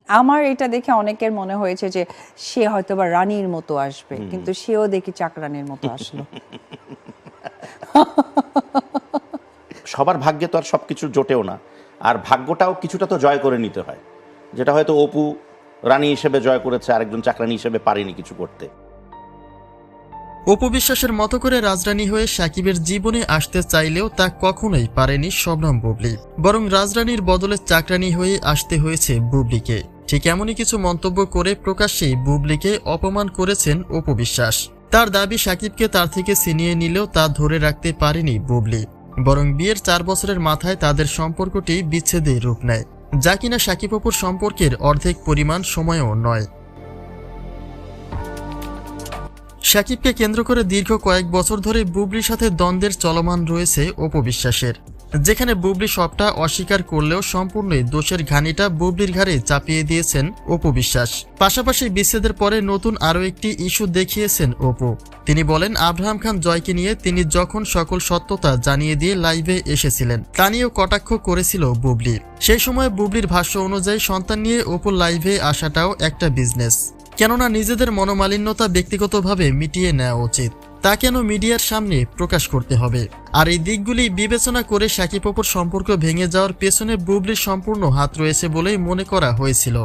আমার এটা দেখে অনেকের মনে হয়েছে যে সে হয়তো বা রানীর মতো আসবে, কিন্তু সেও দেখি চাকরানির মতো আসলো। সবার ভাগ্যে তো আর সবকিছু জোটেও না, আর ভাগ্যটাও কিছুটা তো জয় করে নিতে হয়, যেটা হয়তো অপু রানী হিসেবে জয় করেছে, আরেকজন চাকরানী হিসেবে পারেনি কিছু করতে। অপু বিশ্বাসের মতো করে রাজরানী হয়ে সাকিবের জীবনে আসতে চাইলেও তা কখনোই পারেনি শবনম বুবলি, বরং রাজরানীর বদলে চাকরানী হয়ে আসতে হয়েছে বুবলিকে। ঠিক এমনই কিছু মন্তব্য করে প্রকাশ্যেই বুবলিকে অপমান করেছেন অপু বিশ্বাস। তার দাবি সাকিবকে তার থেকে ছিনিয়ে নিলেও তা ধরে রাখতে পারেনি বুবলি, বরং বিয়ের 4 বছরের মাথায় তাদের সম্পর্কটি বিচ্ছেদে রূপ নেয়, যা কিনা সাকিব অপুর সম্পর্কের অর্ধেক পরিমাণ সময়ও নয়। সাকিবকে কেন্দ্র করে দীর্ঘ কয়েক বছর ধরে বুবলির সাথে দ্বন্দ্বের চলমান রয়েছে অপু বিশ্বাসের, যেখানে বুবলি সবটা অস্বীকার করলেও সম্পূর্ণই দোষের ঘানিটা বুবলির ঘাড়ে চাপিয়ে দিয়েছেন অপু বিশ্বাস। পাশাপাশি বিচ্ছেদের পরে নতুন আরও একটি ইস্যু দেখিয়েছেন অপু। তিনি বলেন, আব্রাহাম খান জয়কে নিয়ে তিনি যখন সকল সত্যতা জানিয়ে দিয়ে লাইভে এসেছিলেন তা নিয়েও কটাক্ষ করেছিল বুবলি। সেই সময় বুবলির ভাষ্য অনুযায়ী সন্তান নিয়ে অপুর লাইভে আসাটাও একটা বিজনেস, কেননা নিজেদের মনোমালিন্যতা ব্যক্তিগতভাবে মিটিয়ে নেওয়া উচিত, তা কেন মিডিয়ার সামনে প্রকাশ করতে হবে। আর এই দিকগুলি বিবেচনা করে সাকিব অপুর সম্পর্ক ভেঙে যাওয়ার পেছনে বুবলির সম্পূর্ণ হাত রয়েছে বলেই মনে করা হয়েছিল।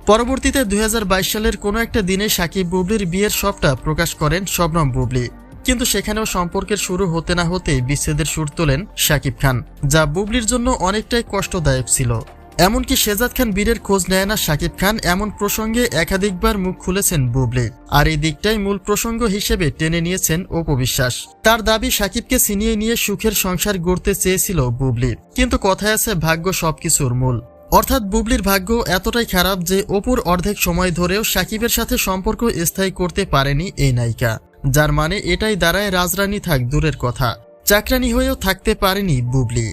পরবর্তীতে 2022 সালের কোনো একটা দিনে সাকিব বুবলির বিয়ের সবটা প্রকাশ করেন শবনম বুবলি, কিন্তু সেখানেও সম্পর্কের শুরু হতে না হতেই বিচ্ছেদের সুর তোলেন সাকিব খান, যা বুবলির জন্য অনেকটাই কষ্টদায়ক ছিল। এমনকি শেজাদ খান বীরের খোঁজ নেয় না সাকিব খান, এমন প্রসঙ্গে একাধিকবার মুখ খুলেছেন বুবলি। আর এই দিকটাই মূল প্রসঙ্গ হিসেবে টেনে নিয়েছেন অপু বিশ্বাস। তার দাবি, সাকিবকে ছিনিয়ে নিয়ে সুখের সংসার গড়তে চেয়েছিল বুবলি, কিন্তু কথায় আছে ভাগ্য সবকিছুর মূল। অর্থাৎ বুবলির ভাগ্য এতটাই খারাপ যে অপুর অর্ধেক সময় ধরেও সাকিবের সাথে সম্পর্ক স্থায়ী করতে পারেনি এই নায়িকা, যার মানে এটাই দাঁড়ায় রাজরানী থাক দূরের কথা, চাকরানী হয়েও থাকতে পারেনি বুবলি।